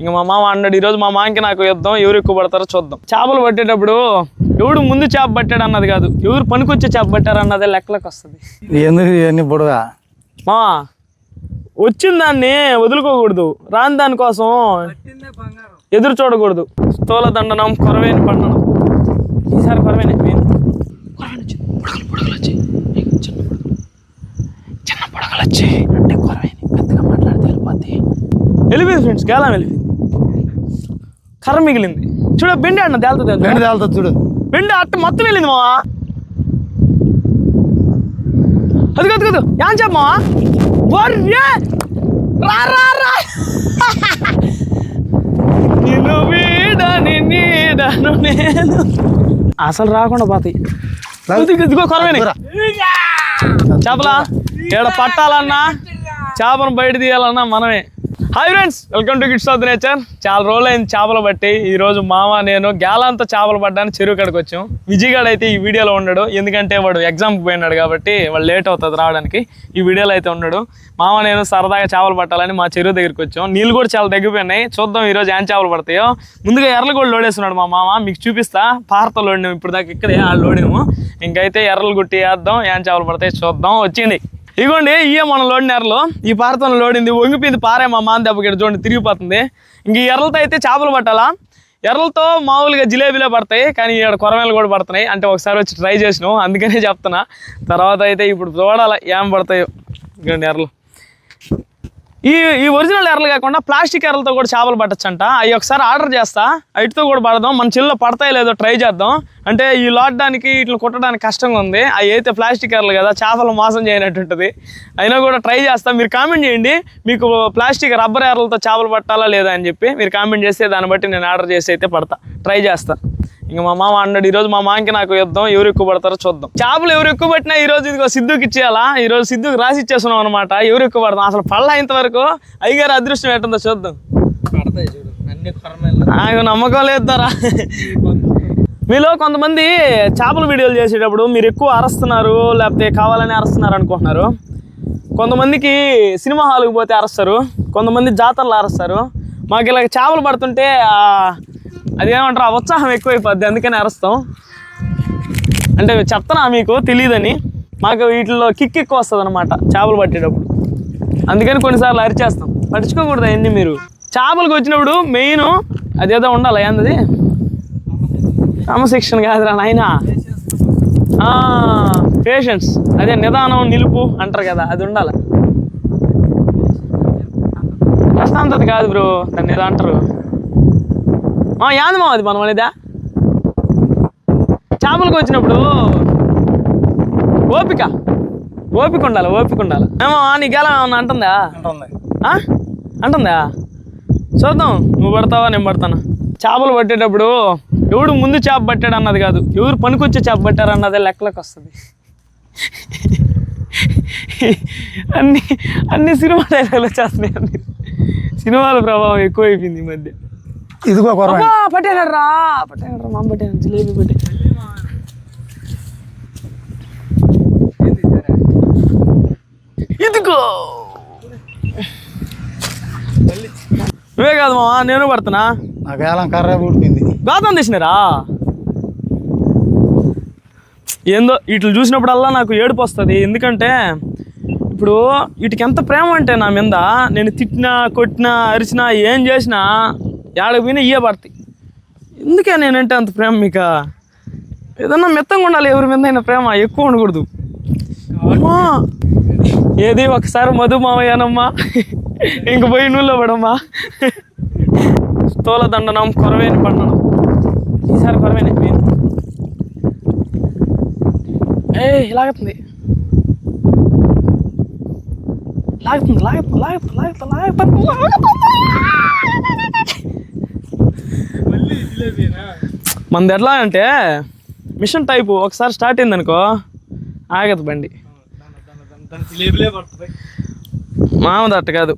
ఇంకా మా మామ అన్నాడు ఈరోజు మా మామకి నాకు యుద్ధం, ఎవరు ఎక్కువ పడతారో చూద్దాం. చేపలు పట్టేటప్పుడు ఎవడు ముందు చేప పట్టాడు అన్నది కాదు, ఎవరు పనికొచ్చే చేప పట్టారు అన్నదే లెక్కలకు వస్తుంది. మా వచ్చిన దాన్ని వదులుకోకూడదు, రాని దానికోసం ఎదురు చూడకూడదు. స్థూల దండనం, కొరవేని పండనం. ఈసారి కొరవేని చిన్న పొడగలు వచ్చి అంటే కొరవేని పెద్దగా మాట్లాడితే వెళ్ళిపోద్ది. వెళ్ళిపోయింది ఫ్రెండ్స్, గేలం వెళ్ళిపోయింది. కర్ర మిగిలింది చూడ, బెండి అన్న తేలుతుంది చూడు, బెండి అట్ట మొత్తం వెళ్ళింది మావా. అది కదు కదు ఏం చెప్పమా అసలు రాకుండా పోతాయి. ఇదిగో కొరవేని చేపలా ఏడ పట్టాలన్నా చేపను బయట తీయాలన్నా మనమే. Hi friends, welcome to kids of the nature. చాలా రోజులు అయింది చేపలు బట్టి. ఈరోజు మామ నేను గేలంతో చేపలు పడ్డానికి చెరువు కాడికి వచ్చాం. విజయగాడు అయితే ఈ వీడియోలో ఉన్నాడు, ఎందుకంటే వాడు ఎగ్జామ్కి పోయినాడు కాబట్టి వాడు లేట్ అవుతుంది రావడానికి. ఈ వీడియోలో అయితే ఉన్నాడు. మామ నేను సరదాగా చేపలు పట్టాలని మా చెరువు దగ్గరికి వచ్చాం. నీళ్ళు కూడా చాలా తగ్గిపోయినాయి. చూద్దాం ఈరోజు ఏం చేపలు పడతాయో. ముందుగా ఎర్రలు కూడా లోడేస్తున్నాడు మా మామ, మీకు చూపిస్తా. పారతో లోడినాము ఇప్పుడు దాకా, ఇక్కడే ఆ లోడినాము. ఇంకైతే ఎర్రలు గుట్టి వేద్దాం, ఏం చేపలు పడతాయి చూద్దాం. వచ్చింది ఇగోండి, ఇయే మనం లోడిన ఎర్రలు. ఈ పారతో లోడింది, వంగిపోయింది పారే మా మాన దెబ్బకి చూడండి తిరిగిపోతుంది. ఇంక ఈ ఎర్రలతో అయితే చేపలు పట్టాలా. ఎర్రలతో మామూలుగా జిలేబీలే పడతాయి, కానీ ఇక్కడ కొరమేలు కూడా పడుతున్నాయి. అంటే ఒకసారి వచ్చి ట్రై చేసినాం, అందుకనే చెప్తున్నా. తర్వాత అయితే ఇప్పుడు చూడాలి ఏం పడతాయో. ఇగోండి ఎర్రలు, ఈ ఒరిజినల్ ఎర్రలు కాకుండా ప్లాస్టిక్ ఎర్రలతో కూడా చేపలు పట్టచ్చంట. అవి ఒకసారి ఆర్డర్ చేస్తా, వాటితో కూడా పడదాం. మన చెల్లో పడతాయి లేదో ట్రై చేద్దాం. అంటే ఈ లాడడానికి ఇట్లా కుట్టడానికి కష్టంగా ఉంది. అవి అయితే ప్లాస్టిక్ ఎర్రలు కదా, చేపలు మోసం చేయనట్టు ఉంటుంది. అయినా కూడా ట్రై చేస్తా. మీరు కామెంట్ చేయండి, మీకు ప్లాస్టిక్ రబ్బర్ ఎర్రలతో చేపలు పట్టాలా లేదా అని చెప్పి మీరు కామెంట్ చేస్తే దాన్ని బట్టి నేను ఆర్డర్ చేసి అయితే పడతా, ట్రై చేస్తా. ఇంకా మా మామ అన్నాడు ఈరోజు మా మామకి నాకు యుద్ధం, ఎవరు ఎక్కువ పడతారో చూద్దాం. చేపలు ఎవరు ఎక్కువ పట్టినా ఈరోజు ఇదిగో సిద్ధుకి ఇచ్చేయాలా. ఈరోజు సిద్ధుకి రాసి ఇచ్చేస్తున్నాం అనమాట. ఎవరు ఎక్కువ పడతాం అసలు పళ్ళ ఇంతవరకు అయ్యగారు అదృష్టం ఎట్టుందో చూద్దాం. నాకు నమ్మకం లేదుతారా. మీలో కొంతమంది చేపల వీడియోలు చేసేటప్పుడు మీరు ఎక్కువ అరుస్తున్నారు, లేకపోతే కావాలని అరుస్తున్నారు అనుకుంటున్నారు. కొంతమందికి సినిమా హాల్కి పోతే అరుస్తారు, కొంతమంది జాతరలు అరుస్తారు. మాకు ఇలా చేపలు పడుతుంటే అదేమంటారు, ఆ ఉత్సాహం ఎక్కువైపోద్ది, అందుకని అరుస్తాం. అంటే చెప్తానా మీకు తెలియదని, మాకు వీటిలో కిక్ ఎక్కువ వస్తుంది అనమాట చేపలు పట్టేటప్పుడు. అందుకని కొన్నిసార్లు అరిచేస్తాం. పట్టించుకోకూడదు అవన్నీ. మీరు చేపలకు వచ్చినప్పుడు మెయిన్ అదేదో ఉండాలి, ఏంది క్రమశిక్షణ కాదురా నాయన, పేషెన్స్. అదే నిదానం, నిలుపు అంటారు కదా, అది ఉండాలి. ప్రశాంతత కాదు బ్రో, దాన్ని ఏదో అంటారు. యాంది మా అది మనం అనేదా. చేపలకు వచ్చినప్పుడు ఓపిక ఉండాలి, ఓపిక ఉండాలి. ఏమో నీకు ఎలా ఏమన్నా అంటుందా? అంటుందా? చూద్దాం, నువ్వు పడతావా నేను పడతాను. చేపలు పట్టేటప్పుడు ఎవడు ముందు చేప పట్టాడు అన్నది కాదు, ఎవరు పనికొచ్చే చేప పట్టారు అన్నదే లెక్కలకు వస్తుంది. అన్ని సినిమా డైలాగులు వచ్చేస్తున్నాయి. సినిమాల ప్రభావం ఎక్కువైపోయింది ఈ మధ్య. ఇదిగో పట్టాడు రా మామ, పట్టాను జిలేబీ పట్టే. ఇదిగో నువ్వే కాదు మామ, నేను పడుతున్నా. నాకు కర్ర పుట్టింది, గాతం తీసినారా. ఏందో వీటిని చూసినప్పుడల్లా నాకు ఏడుపు వస్తుంది. ఎందుకంటే ఇప్పుడు వీటికి ఎంత ప్రేమ అంటే నా మీద, నేను తిట్టినా కొట్టినా అరిచినా ఏం చేసినా ఏడకు పోయినా ఇయ్యే పడతాయి. ఎందుకే నేనంటే అంత ప్రేమ మీకు? ఏదన్నా మెత్తంగా ఉండాలి, ఎవరి మీద అయినా ప్రేమ ఎక్కువ ఉండకూడదు. ఏది ఒకసారి మధు మావయ్యానమ్మా, ఇంక పోయి నూనెలో పడమ్మా. స్థూల దండనం, కొరవేని పండనం. ఈసారి కొరవేని లాగుతుంది మనది ఎట్లా అంటే మిషన్ టైపు, ఒకసారి స్టార్ట్ అయిందనుకో ఆగదు బండి. మామది అట్ట కాదు,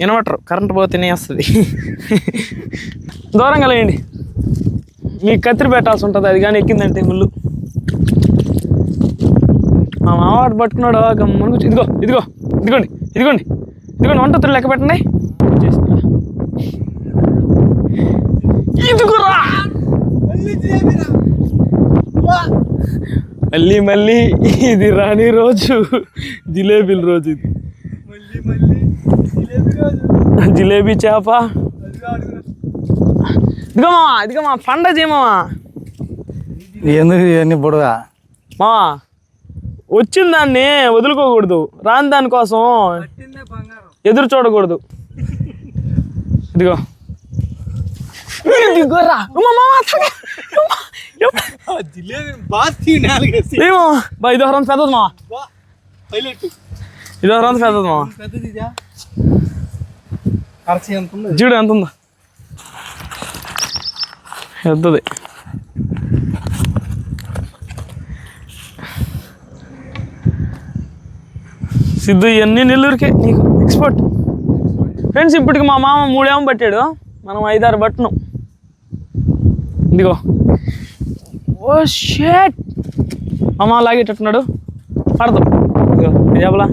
ఇన్వర్టర్ కరెంట్ పోతేనే వస్తుంది. దూరంగా లేండి, మీకు కత్తిరి పెట్టాల్సి ఉంటుంది. అది కానీ ఎక్కిందంటే ముళ్ళు. మా మావాడు పట్టుకున్నాడు గమ్మను. ఇదిగోండి 1 2 3 లెక్క పెట్టండి. మళ్ళీ మళ్ళీ ఇది రాని రోజు జిలేబీల రోజు ఇది. జిలేబీ చేప ఇదిగో మామ పండగ చేయమావా. ఎందుకు ఇవన్నీ బుడగా మావా వచ్చిన దాన్ని వదులుకోకూడదు, రాని దానికోసం ఎదురు చూడకూడదు. ఇదిగో ఇదిగోరా ఇదో రంత పెద్దది మావా, ఇదో రంత పెద్దది మావా. చూడు ఎంత ఉందో పెద్దది. సిద్ధు ఇవన్నీ నెల్లూరుకే నీకు ఎక్స్పోర్ట్. ఫ్రెండ్స్ ఇప్పటికి మా మామ 3 ఏమో పట్టాడు, మనం 5-6 పట్టినాం. ఇదిగో ఓ షేట్ మామ లాగేటట్టున్నాడు, పడతాం. ఇదిగో చేపలా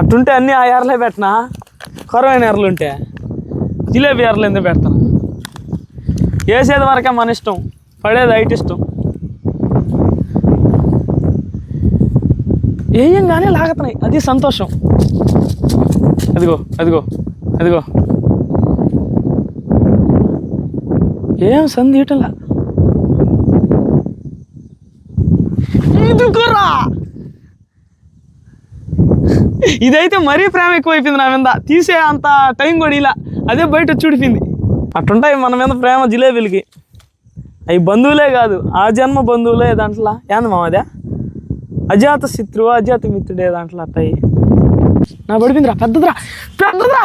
అట్టుంటే అన్నీ ఆ ఎర్రలే పెట్టినా, కొరవైన ఎర్రలు ఉంటే జిలేబీ ఎర్రలు ఎందుకు పెడతాను? వేసేది వరకే మన ఇష్టం, పడేది ఐటి ఇష్టం. వేయంగానే లాగుతున్నాయి, అది సంతోషం. అదిగో అదిగో అదిగో ఏం సందీటలా ఇదిగోరా. ఇదైతే మరీ ప్రేమ ఎక్కువైపోయింది నా మీద, తీసే అంత టైం కూడా ఇలా, అదే బయట చూడిపోయింది. అట్టుంటాయి మన మీద ప్రేమ జిలేబీలకి. అవి బంధువులే కాదు, ఆ జన్మ బంధువులే. దాంట్లో ఏంది మామదే అజాత శత్రువు అజాత మిత్రుడే, దాంట్లో అట్టాయి. నా పడిపోయిందిరా, పెద్దదిరా పెద్దదిరా.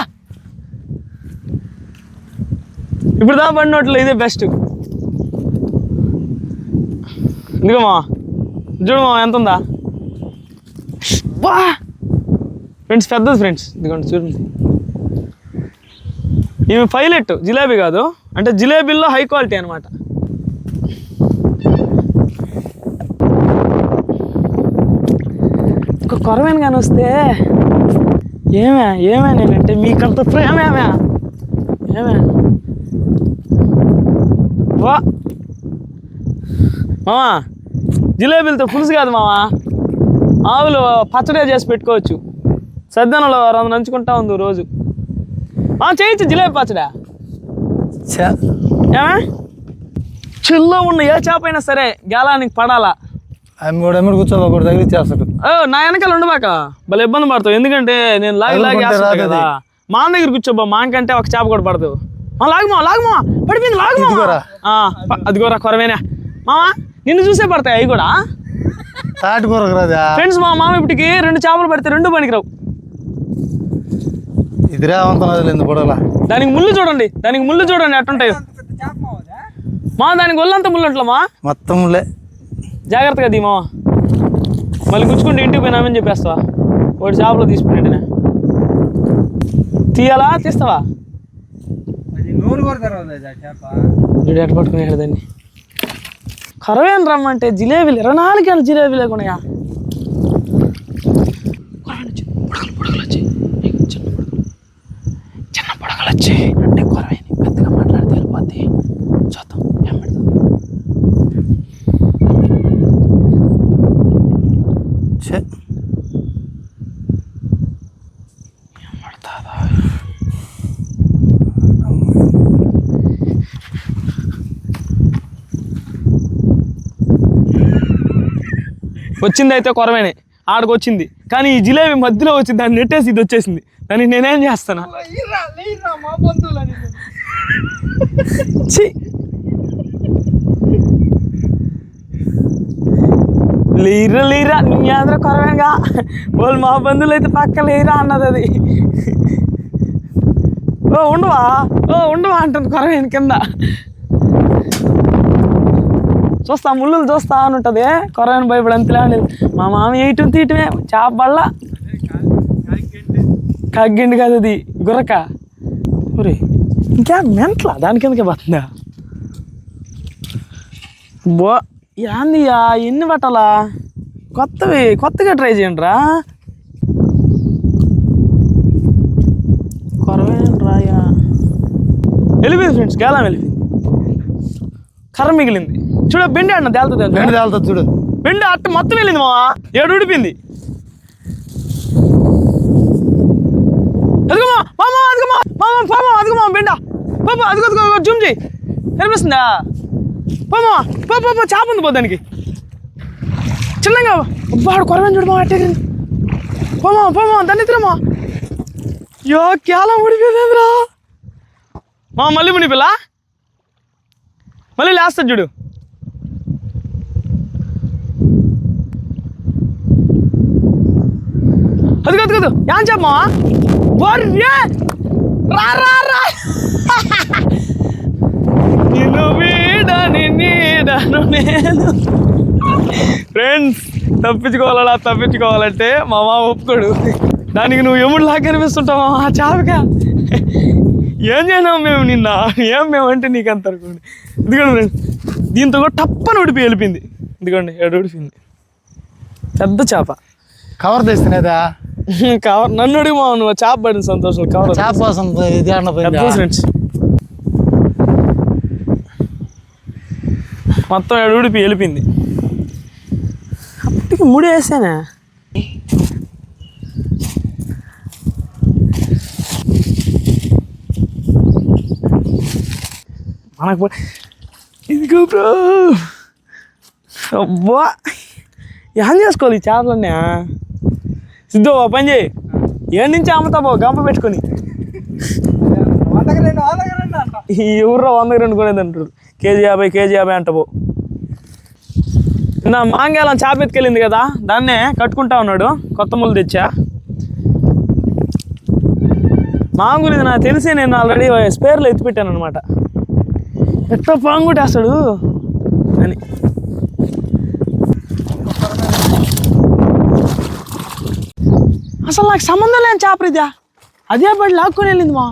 ఇప్పుడు దా పడినట్లు ఇదే బెస్ట్. ఇదిగో మా చూడు మా ఎంత ఉందా బా. ఫ్రెండ్స్ పెద్దది ఫ్రెండ్స్, ఇదిగోండి చూడండి. ఇవి పైలెట్ జిలేబీ కాదు, అంటే జిలేబీల్లో హై క్వాలిటీ అనమాట. ఒక కొరమైన కానీ వస్తే ఏమే నేనంటే మీకంత ప్రేమేమే ఏమే వా మామా. జిలేబీలతో పులుసు కాదు మామా, ఆవులు పచ్చడే చేసి పెట్టుకోవచ్చు. సద్దనంలో నంచుకుంటా ఉంది రోజు. చేయొచ్చు జిలేబీ పచ్చడా. ఏమే చిల్లో ఉన్న ఏ చేప అయినా సరే గేలానికి పడాలా. అమ్మిడు కూర్చోదు, ఒకటి దగ్గర చేస్తాడు. నా వెనకాల ఉండబాక, భలే ఇబ్బంది పడతావు. ఎందుకంటే నేను లాగి కదా. మా దగ్గర కూర్చోబా, మాకంటే ఒక చేప కూడా పడదు. లాగుమా పడిపోయింది, లాగుమా. అదిగోరా కొరవేనా మామా, నిన్ను చూసే పడతాయి అవి కూడా. ఫ్రెండ్స్ మా మామ ఇప్పటికి 2 చేపలు పడితే 2 పనికిరావు. ఇదిరా పడలా. దానికి ముళ్ళు చూడండి, ఎట్టుంటాయి మా. దానికి ఒళ్ళంతా ముళ్ళు ఉంటలమా, మొత్తం ముళ్ళే. జాగ్రత్తగా దీ మామ, మళ్ళీ గుచ్చుకుంటే ఇంటికి పోయినామని చెప్పేస్తావా. ఒకటి చేపలు తీసుకునేటనే తీయాలా, తీస్తావా? చూడు ఎట్ట పట్టుకునేడు దాన్ని. కరవేని రమ్మంటే జిలేబీలు 24 గంటలు జిలేబీ లేకున్నాయా. చిన్న పొడగలు వచ్చి అంటే కొరవేని పెద్దగా మాట్లాడితే వెళ్ళిపోద్ది. చూద్దాం ఏం పెడతాం. వచ్చింది అయితే కొరవేనే, ఆడికి వచ్చింది. కానీ ఈ జిలేబీ మధ్యలో వచ్చింది, దాన్ని నెట్టేసి ఇది వచ్చేసింది. దానికి నేనేం చేస్తాను? లేరా నీ అందరూ కొరవేగా, వాళ్ళు మా బంధువులు అయితే పక్క లేరా అన్నది అది. ఉండవా అంటుంది కొరవేని కింద. చూస్తా ముళ్ళు చూస్తా అని ఉంటుంది కొరవేని భయపడి అంతలే. మా మామ వేయటం తీయటమే చేప బళ్ళ కగ్గిండి కాదు అది గుర్రక. ఒరే ఇంకా మెంట్లా దాని కిందకే పడుతుందా. ఏందియా ఎన్ని పట్టాలా, కొత్తగా ట్రై చేయండి రా. కొరవేండి రాయా. వెళ్ళిపోయింది ఫ్రెండ్స్, గేలం వెళ్ళిపోయింది. కర్ర మిగిలింది. చూడ బెండి అన్న తేలుతుంది, బెండి తేలుతుంది చూడు. బెండి అట్ట మొత్తం వెళ్ళింది మావా, ఏడు ఉడిపింది. అదిగో మామ, అదిగో మామ, పామ, అదిగో మామ బెండ, పాప అదిగో అదిగో జూమ్ చేయి, కనిపిస్తుందా? పామ పాప చేప ఉంది పోదానికి చిన్నగా. వాడు కొరవని చూడు మా అట్టేరింది. పోమా దాన్ని ఎత్తురమ్మా. యో కేలం ఉడిపోయిందిరా మా. మళ్ళీ ముని పిల్ల మళ్ళీ లేస్తుంది చూడు. అది కదు ఏం చెప్పమా. రా రా రా నిన్ను వీడని నీడను నేను. ఫ్రెండ్స్, తప్పించుకోవాలంటే మా మామ ఒప్పుకోడు. దానికి నువ్వు ఎముడు లాగా కనిపిస్తుంటావు ఆ చేపగా. ఏం చేయనాం మేము నిన్న, ఏం మేమంటే నీకు అంత అనుకోండి. ఇదిగోండి ఫ్రెండ్స్, దీంతో కూడా టప్పని ఉడిపి వెళ్ళిపోయింది. ఇదిగోండి ఏడు ఉడిపోయింది, పెద్ద చేప. కవర్ తెస్తున్నదా? కవర్ నన్ను అడిగి మా నువ్వు చేప పడింది సంతోషం. కవర్ చేప కోసం ఫ్రెండ్స్ మొత్తం ఏడు ఉడిపి వెళ్ళిపోయింది. అప్పటికి ముడి వేసానే. మనకు ఇదిగో బ్రో. అబ్బా ఏం చేసుకోవాలి ఈ చేపలన్నీ. సిద్ధు ఓ పని చేయి, ఏడు నుంచి అమ్ముతాబో గంప పెట్టుకొని. ఈ ఊర్లో 100 కొనేది అంటారు. కేజీ 50 అంటబో. నా మాంగేలం చేప ఎత్తుకెళ్ళింది కదా, దాన్నే కట్టుకుంటా ఉన్నాడు. కొత్త ముళ్ళు తెచ్చా. మాంగుని నాకు తెలిసి నేను ఆల్రెడీ స్పేర్లో ఎత్తిపెట్టాను అనమాట. ఎట్లా పాంగుటేస్తాడు అని. అసలు నాకు సంబంధం లేని చేప ఇదా, అదే పడి లాక్కొని వెళ్ళింది మా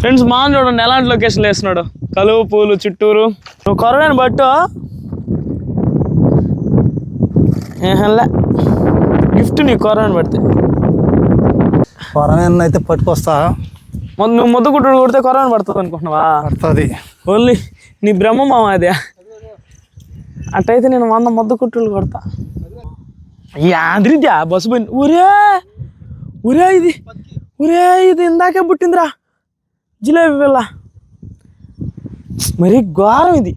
ఫ్రెండ్స్. మా చూడండి ఎలాంటి లొకేషన్లో వేస్తున్నాడు. కలువ పూలు చుట్టూరు. నువ్వు కొరవేను బట్టు ఏహల్లా గిఫ్ట్ నీ కొరవేను పడితే. కొరవేను అయితే పట్టుకొస్తా. నువ్వు ముద్దు కుట్టుడు కొడితే కొరవేను పడుతుంది అనుకుంటున్నావా? పడుతుంది. ఓన్లీ నీ బ్రహ్మ మామ అదే. అట్టయితే నేను 100 ముద్దు కుట్టులు కొడతా. యాద్రిద్యా బస్సు పోయింది. ఇది ఇందాకే పుట్టిందిరా జిలేబీ పిల్ల. మరీ ఘోరం ఇది.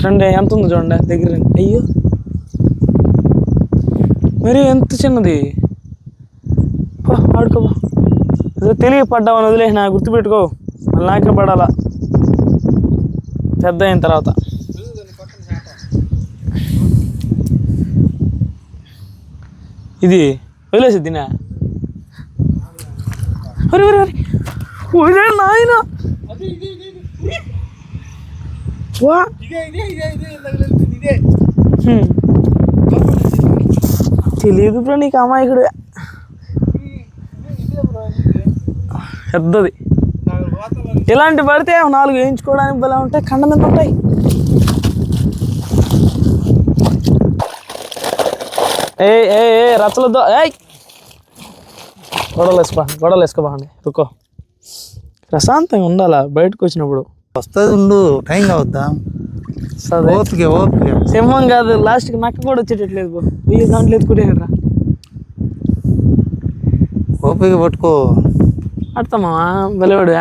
రండి ఎంత ఉందో చూడండి దగ్గర రండి. అయ్యో మరి ఎంత చిన్నది. ఆడుకోబా, అదే తెలియపడ్డామని వదిలేసి నా గుర్తుపెట్టుకో, మళ్ళీ నాకే పడాలా పెద్ద అయిన తర్వాత. ఇది వదిలేసి తినా. నాయన తెలియదు బ్రో నీకు అమాయకుడు. పెద్దది ఇలాంటి పడితే 4 వేయించుకోవడానికి బలం ఉంటాయి, కండ మీద ఉంటాయి. ఏ రచ్చలతో గొడవలు వేసుకోబాండి. రుకో, ప్రశాంతంగా ఉండాలా బయటకు వచ్చినప్పుడు. వస్తుంది ఉండు, టైం కావద్దా? ఓపిక సింహం కాదు, లాస్ట్కి నక్క కూడా వచ్చేటట్లేదు. వెయ్యి దాంట్లో ఎత్తుకుంటేరా. ఓపిక పట్టుకో. అడతామా బలివాడు.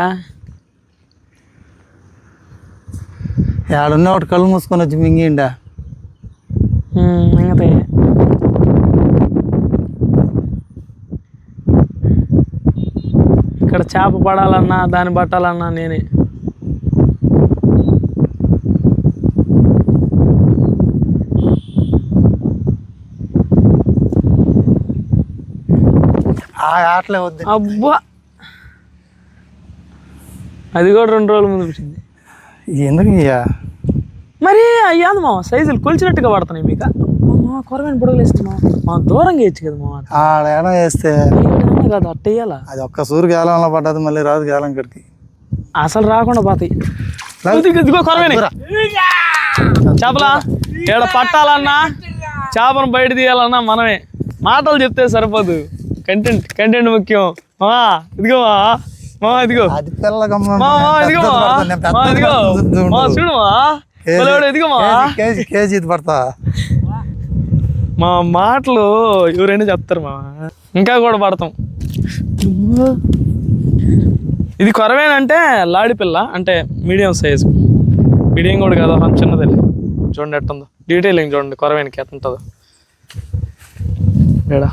ఏడున్న ఒకటి కళ్ళు మూసుకొని వచ్చి మింగిండా. మింగతే ఇక్కడ చేప పడాలన్నా దాన్ని పట్టాలన్నా నేనే. ఆటలే వద్దు. అబ్బా అది కూడా 2 రోజుల ముందు వచ్చింది. ఎందుకు మరి అయ్యాది మా సైజులు కొలిచినట్టుగా పడుతున్నాయి మీకు. కొరమైన బుడగలు వేస్తున్నా మా దూరంగా వేయచ్చు కదా మా. ఆడ వేస్తే కాదు అట్ట వేయాలా. అది ఒక్క సూరు గేలంలో పడ్డది, మళ్ళీ రాదు గేలం కడికి. అసలు రాకుండా పోతాయి. కొరమైన చేపలా ఏడ పట్టాలన్నా చేపను బయట తీయాలన్నా మనమే. మాటలు చెప్తే సరిపోదు, కంటెంట్ ముఖ్యం. ఇదిగోమా మా ఇదిగో అది పిల్లగమ్మ మా ఇదిగో మా ఇదిగో మా చూడు మా ఇదిగో మా కేజీ ఇది పడతా మా మాటలు ఎవరైనా చెప్తారు మా ఇంకా కూడా పడతాం. ఇది కొరవేనంటే లాడి పిల్ల అంటే మీడియం సైజు, మీడియం కూడా కాదు చిన్నది. చూడండి ఎట్టుందో డీటెయిలింగ్ చూడండి కొరవేనికి ఎట్టుంటుందో. ఇక్కడ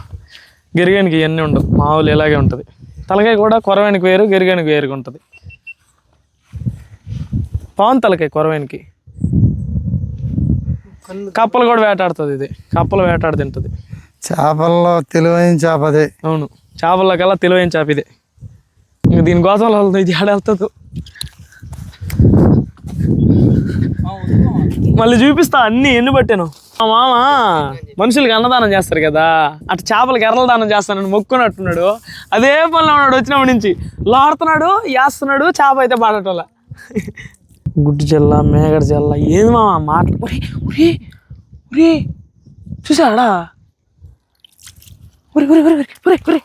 గిరిగానికి ఇవన్నీ ఉండవు, మామూలు ఇలాగే ఉంటుంది. తలకాయ కూడా కొరవేనికి వేరు గిరిగానికి వేరుగా ఉంటుంది. పవన్ తలకాయ కొరవేనికి. కప్పలు కూడా వేటాడుతుంది, ఇది కప్పలు వేటాడు తింటుంది. చేపల్లో తెలివైన చేప అదే. అవును, చేపల్లో కల్లా తెలివైన చేప ఇదే. ఇంక దీనికోసం ఇది ఆడ వెళ్తుంది. మళ్ళీ చూపిస్తా అన్నీ ఎన్ని పట్టాను. మా మామ మనుషులకి అన్నదానం చేస్తారు కదా, అటు చేపలకి ఎర్రల దానం చేస్తానని మొక్కున్నట్టున్నాడు. అదే పనిలో ఉన్నాడు. వచ్చినప్పటి నుంచి లాడుతున్నాడు, వేస్తున్నాడు, చేప అయితే పడటంలా. గుడ్డు జల్ల మేగడ జల్ల ఏంది మామ మాటలు. ఉరి ఉరి చూసాడా? ఉరి ఉరి ఉరి ఉరి ఉరి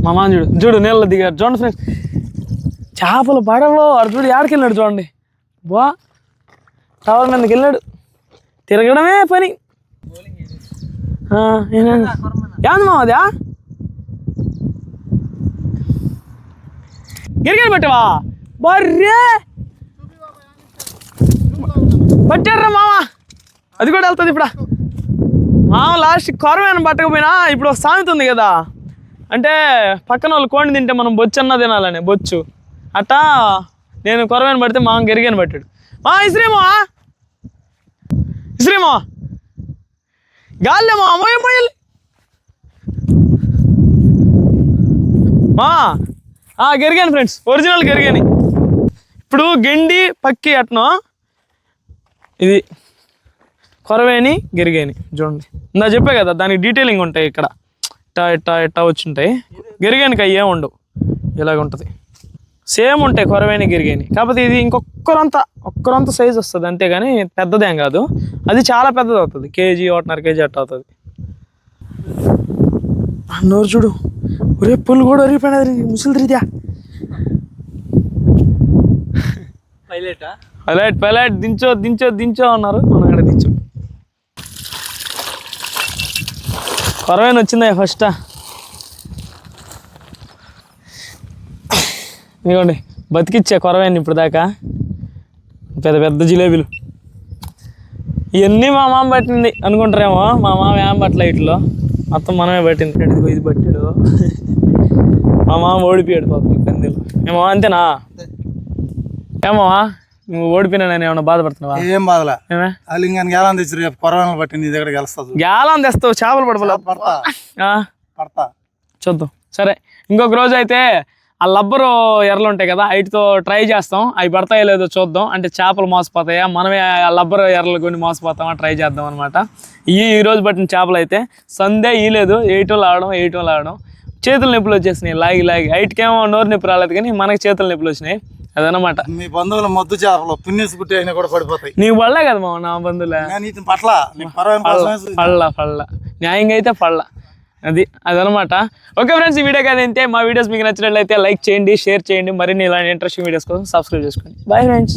మా మామ చూడు చూడు నీళ్ళ దిగారు చూడండి ఫ్రెండ్స్. చేపలు పడవలో అటు చూడు ఏడకి వెళ్ళాడు చూడండి. బా టవర్ మీదకి వెళ్ళాడు, తిరగడమే పని. ఏంది మామ అదా? గిరిగిరి పెట్టవా? బర్రే పట్టారా మామ, అది కూడా వెళ్తుంది ఇప్పుడు. మామ లాస్ట్ కొరవేన పట్టకపోయినా ఇప్పుడు ఒక సామెత ఉంది కదా, అంటే పక్కన వాళ్ళు కోడిని తింటే మనం బొచ్చు అన్న తినాలని, బొచ్చు అట్టా. నేను కొరవేన పడితే మామ గిరిగాని పట్టాడు. మా ఇస్రేమో ఇస్రేమో గాలేమో అమ్మోయం పోయాలి మా గిరిగాని ఫ్రెండ్స్, ఒరిజినల్ గిరిగాని. ఇప్పుడు గెండి పక్కి అట్నో ఇది కొరవేని గిరిగాని చూడండి. ఇందా చెప్పే కదా దానికి డీటెయిలింగ్ ఉంటాయి. ఇక్కడ ఇట్టా ఇట్టా ఇట్టా వచ్చి ఉంటాయి. గిరిగానికి అవి ఏమి ఉండవు, ఇలాగ ఉంటుంది. సేమ్ ఉంటాయి కొరవేని గిరిగాని, కాకపోతే ఇది ఒక్కరంత సైజు వస్తుంది అంతేగాని పెద్దదేం కాదు. అది చాలా పెద్దది అవుతుంది, కేజీ 1.5 కేజీ అట్ట అవుతుంది. నోరు చూడు, ఒరే పుల్లు కూడా ఒరిగిపోయినది ముసలి తిరిగా. పైలట్ దించో దించో దించో అన్నారు, మనం అక్కడ దించో. కొరవేని వచ్చిందా ఫస్ట్? ఇదిగోండి బతికిచ్చే కొరవేని ఇప్పుడు దాకా. పెద్ద పెద్ద జిలేబీలు ఇవన్నీ మా మామ పట్టింది అనుకుంటారేమో. మా మామ ఏం పట్టలే, ఇట్లో మొత్తం మనమే పట్టింది. ఇది పట్టాడు మా మామ, ఓడిపోయాడు పాపం ఈ పందిలో. ఏమో అంతేనా? ఏమో నువ్వు ఓడిపోయినా ఏమన్నా బాధపడుతున్నావా? ఏం బాధలా. లింగాన్ని గేలం తెచ్చి రేపు కొరవేన పట్టింది, నీ దగ్గర గెలుస్తుంది. గేలం తెస్తావు, చేపలు పడతా చూద్దాం. సరే ఇంకొక రోజు అయితే ఆ లబ్బరు ఎర్రలు ఉంటాయి కదా, వాటితో ట్రై చేస్తాం. అవి పడతాయో లేదో చూద్దాం. అంటే చేపలు మోసపోతాయా, మనమే ఆ లబ్బరు ఎర్రలు కొన్ని మోసపోతామా ట్రై చేద్దాం అనమాట. ఈ రోజు పట్టిన చేపలు అయితే సందే ఇయలేదు, ఏటో లాగడం చేతుల నొప్పులు వచ్చేసినాయి. లాగి ఐటికేమో నోరు నొప్పి రాలేదు, కానీ మనకి చేతుల నొప్పులు వచ్చినాయి. అదనమాట. మీ బంధువుల మొద్దు చేపలు పిన్నేసి పుట్టి అయినా కూడా పడిపోతాయి. నీకు పడలే కదా మా నా బంధువులే పళ్ళ న్యాయంగా అయితే పళ్ళ. అదనమాట. ఓకే ఫ్రెండ్స్, ఈ వీడియో కదంతే. మా వీడియోస్ మీకు నచ్చినట్లయితే లైక్ చేయండి, షేర్ చేయండి. మరిన్ని ఇలాంటి ఇంట్రెస్టింగ్ వీడియోస్ కోసం సబ్స్క్రైబ్ చేసుకోండి. Bye friends.